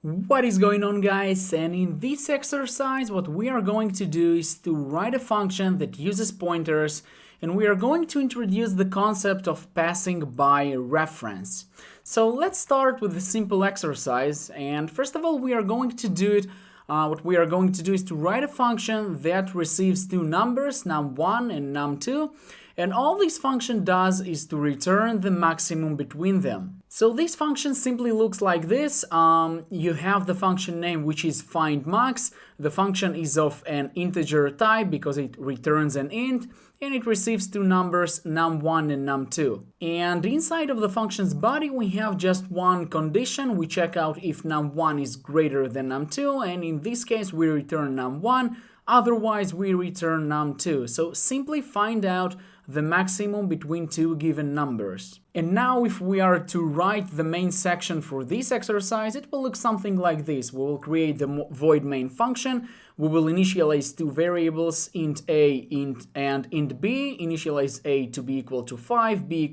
What is going on, guys? And in this exercise what we are going to do is to write a function that uses pointers, and we are going to introduce the concept of passing by reference. So let's start with a simple exercise, and first of all we are going to do it what we are going to do is to write a function that receives two numbers, num1 and num2, and all this function does is to return the maximum between them. So this function simply looks like this. You have the function name, which is findMax. The function is of an integer type because it returns an int, and it receives two numbers, num1 and num2. And inside of the function's body we have just one condition. We check out if num1 is greater than num2, and in this case we return num1, otherwise we return num2. So simply find out the maximum between two given numbers. And now if we are to write the main section for this exercise, it will look something like this. We will create the void main function. We will initialize two variables, int a and int b. Initialize a to be equal to 5, b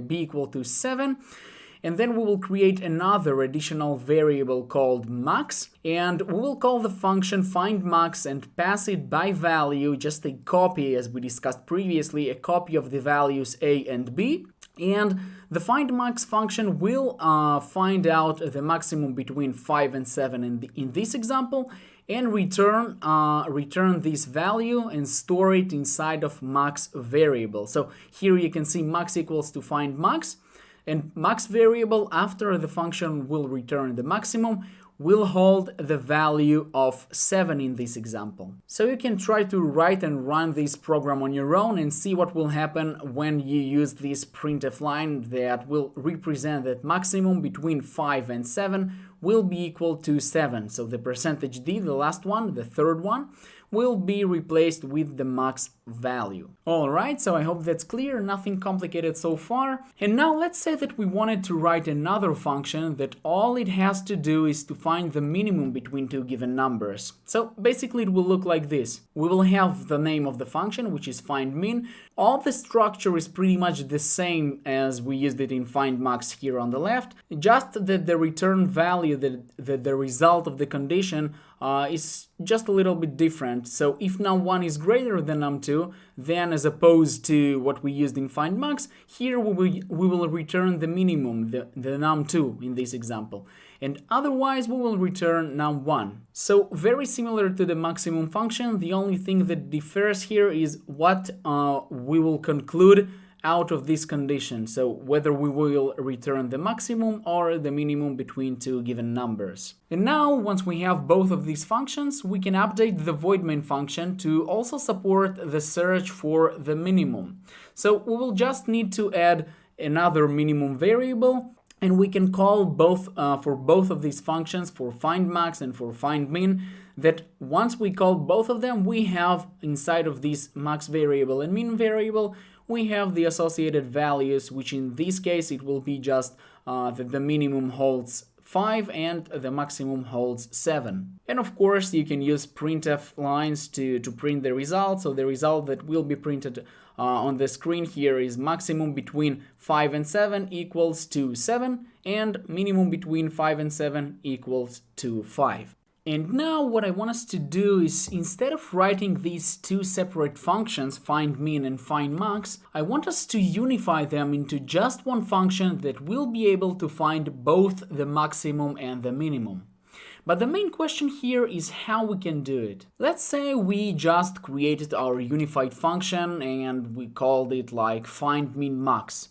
equal to 7. And then we will create another additional variable called max, and we will call the function findMax and pass it by value, just a copy, as we discussed previously, a copy of the values a and b. And the findMax function will find out the maximum between 5 and 7 in this example, and return this value and store it inside of max variable. So here you can see max equals to findMax, and max variable after the function will return the maximum will hold the value of 7 in this example. So you can try to write and run this program on your own and see what will happen when you use this printf line that will represent that maximum between 5 and 7 will be equal to 7. So the percentage d, the last one, the third one, will be replaced with the max value. Alright, so I hope that's clear, nothing complicated so far. And now let's say that we wanted to write another function that all it has to do is to find the minimum between two given numbers. So basically it will look like this. We will have the name of the function, which is findMin. All the structure is pretty much the same as we used it in findMax here on the left, just that the return value, the result of the condition is just a little bit different. So if num1 is greater than num2, then as opposed to what we used in findMax, here we will return the minimum, the num2 in this example. And otherwise we will return num1. So very similar to the maximum function, the only thing that differs here is what we will conclude out of this condition, so whether we will return the maximum or the minimum between two given numbers. And now, once we have both of these functions, we can update the void main function to also support the search for the minimum. So we will just need to add another minimum variable, and we can call both for both of these functions, for findMax and for findMin, that once we call both of them, we have inside of this max variable and min variable, we have the associated values, which in this case it will be just that the minimum holds 5 and the maximum holds 7. And of course you can use printf lines to print the result. So the result that will be printed on the screen here is maximum between 5 and 7 equals to 7, and minimum between 5 and 7 equals to 5. And now what I want us to do is, instead of writing these two separate functions, findMin and findMax, I want us to unify them into just one function that will be able to find both the maximum and the minimum. But the main question here is how we can do it. Let's say we just created our unified function and we called it like findMinMax.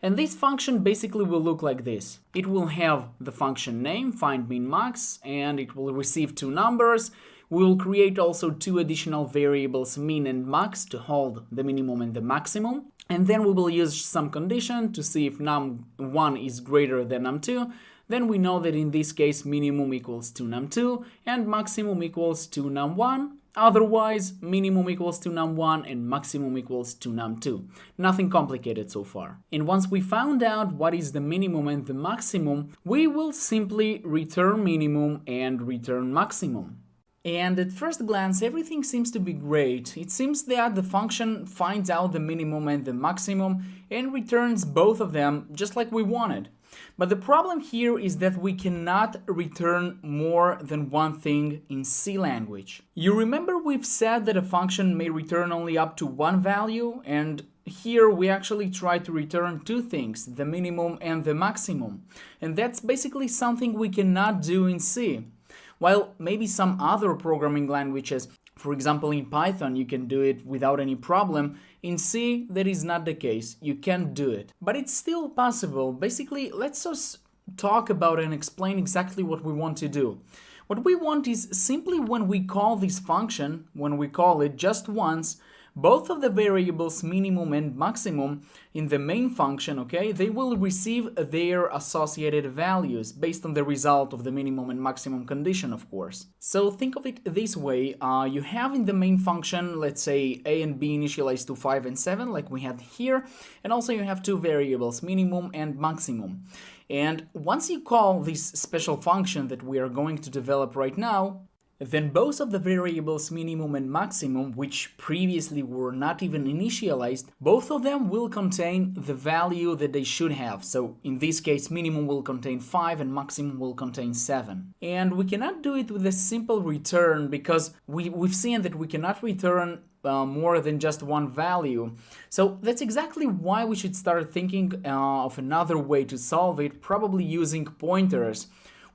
And this function basically will look like this. It will have the function name, findMinMax, and it will receive two numbers. We will create also two additional variables, min and max, to hold the minimum and the maximum. And then we will use some condition to see if num1 is greater than num2. Then we know that in this case minimum equals to num2 and maximum equals to num1. Otherwise, minimum equals to num1 and maximum equals to num2. Nothing complicated so far. And once we found out what is the minimum and the maximum, we will simply return minimum and return maximum. And at first glance, everything seems to be great. It seems that the function finds out the minimum and the maximum and returns both of them just like we wanted. But the problem here is that we cannot return more than one thing in C language. You remember we've said that a function may return only up to one value, and here we actually try to return two things, the minimum and the maximum. And that's basically something we cannot do in C. While maybe some other programming languages, for example in Python, you can do it without any problem, in C that is not the case. You can't do it. But it's still possible. Basically, let's just talk about and explain exactly what we want to do. What we want is simply when we call this function, when we call it just once, both of the variables minimum and maximum in the main function, okay, they will receive their associated values based on the result of the minimum and maximum condition, of course. So think of it this way, you have in the main function, let's say a and b initialized to 5 and 7 like we had here, and also you have two variables, minimum and maximum. And once you call this special function that we are going to develop right now, then both of the variables minimum and maximum, which previously were not even initialized, both of them will contain the value that they should have. So in this case, minimum will contain 5 and maximum will contain 7. And we cannot do it with a simple return because we've seen that we cannot return more than just one value. So that's exactly why we should start thinking of another way to solve it, probably using pointers,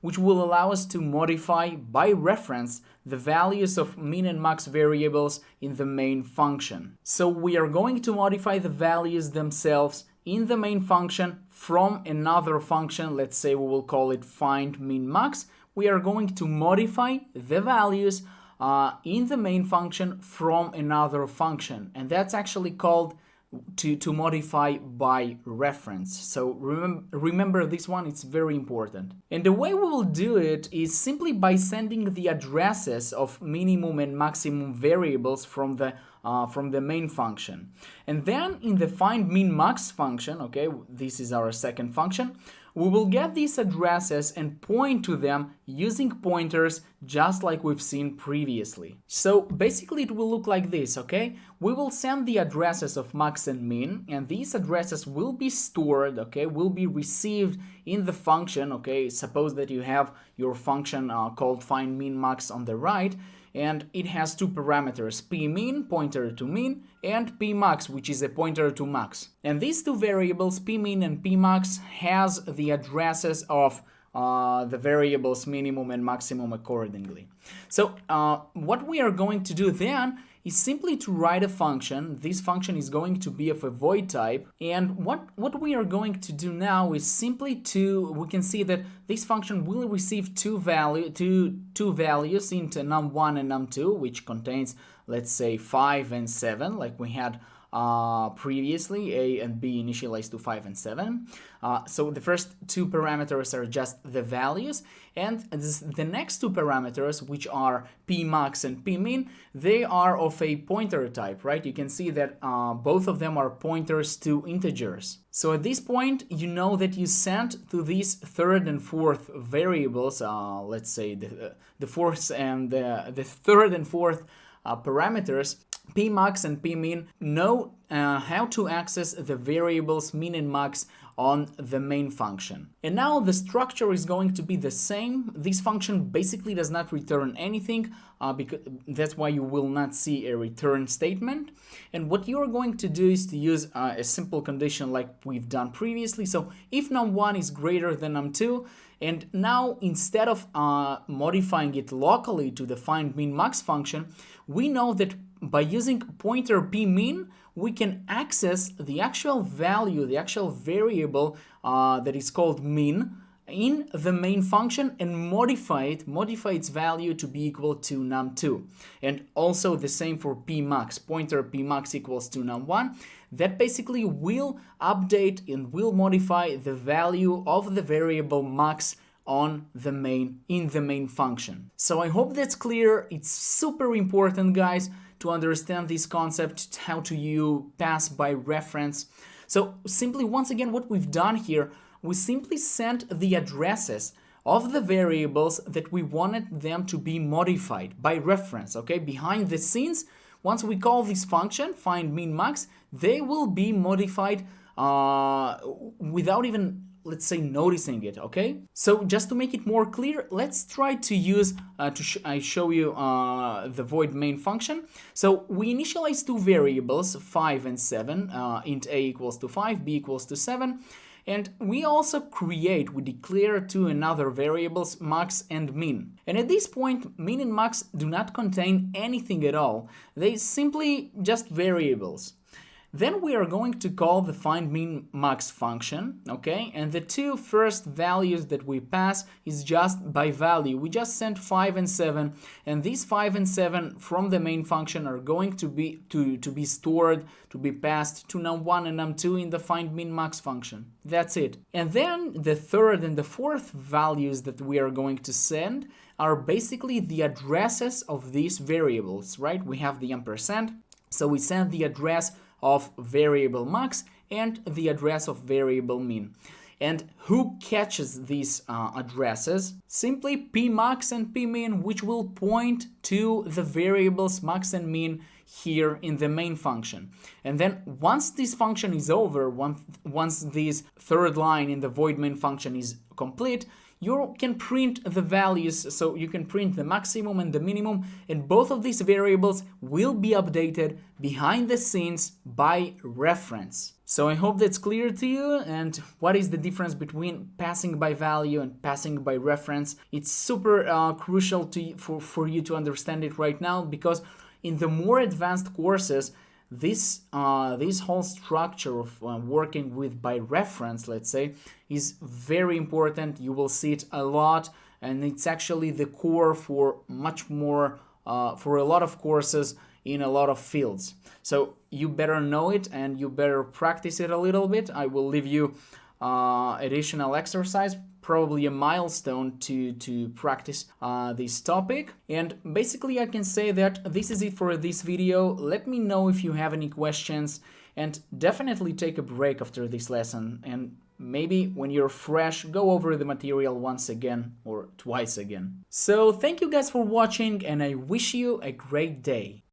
which will allow us to modify by reference the values of min and max variables in the main function. So we are going to modify the values themselves in the main function from another function. Let's say we will call it find min max. We are going to modify the values in the main function from another function, and that's actually called to modify by reference. So remember this one, it's very important. And the way we will do it is simply by sending the addresses of minimum and maximum variables from the main function. And then in the find min max function, okay, this is our second function, we will get these addresses and point to them using pointers just like we've seen previously. So basically it will look like this, okay? We will send the addresses of max and min, and these addresses will be stored, okay, will be received in the function, okay? Suppose that you have your function called find min max on the right, and it has two parameters, pmin, pointer to min, and pmax, which is a pointer to max. And these two variables, pmin and pmax, has the addresses of the variables minimum and maximum accordingly. So what we are going to do then is simply to write a function. This function is going to be of a void type, and what we are going to do now is simply we can see that this function will receive two values into num1 and num2, which contains, let's say, 5 and 7 like we had previously, a and b initialized to 5 and 7. So the first two parameters are just the values, and the next two parameters, which are pmax and pmin, they are of a pointer type, right? You can see that both of them are pointers to integers. So at this point, you know that you sent to these third and fourth variables, let's say the fourth and the third and fourth parameters, pmax and pmin, know how to access the variables min and max on the main function. And now the structure is going to be the same. This function basically does not return anything, because that's why you will not see a return statement. And what you are going to do is to use a simple condition like we've done previously. So if num1 is greater than num2, and now instead of modifying it locally to the find min max function, we know that by using pointer pmin, we can access the actual value, the actual variable that is called min in the main function and modify its value to be equal to num2. And also the same for pmax, pointer pmax equals to num1. That basically will update and will modify the value of the variable max in the main function. So I hope that's clear. It's super important, guys, to understand this concept, how to pass by reference. So simply, once again, what we've done here, we simply sent the addresses of the variables that we wanted them to be modified by reference, okay? Behind the scenes, once we call this function, find min max, they will be modified without even let's say, noticing it, okay? So just to make it more clear, let's try to use, I show you the void main function. So we initialize two variables, 5 and 7, int a equals to 5, b equals to 7, and we also we declare two another variables, max and min. And at this point, min and max do not contain anything at all. They simply just variables. Then we are going to call the find min max function, okay? And the two first values that we pass is just by value. We just sent 5 and 7, and these 5 and 7 from the main function are going to be stored, to be passed to num1 and num2 in the find min max function. That's it. And then the third and the fourth values that we are going to send are basically the addresses of these variables, right? We have the ampersand, so we send the address of variable max and the address of variable min. And who catches these addresses? Simply pmax and pmin, which will point to the variables max and min here in the main function. And then once this function is over, once this third line in the void main function is complete, you can print the values, so you can print the maximum and the minimum, and both of these variables will be updated behind the scenes by reference. So I hope that's clear to you. And what is the difference between passing by value and passing by reference? It's super crucial for you to understand it right now, because in the more advanced courses, this whole structure of working with by reference, let's say, is very important. You will see it a lot, and it's actually the core for much more for a lot of courses in a lot of fields. So you better know it and you better practice it a little bit. I will leave you additional exercise, probably a milestone to practice this topic. And basically I can say that this is it for this video. Let me know if you have any questions, and definitely take a break after this lesson, and maybe when you're fresh, go over the material once again or twice again. So thank you guys for watching, and I wish you a great day.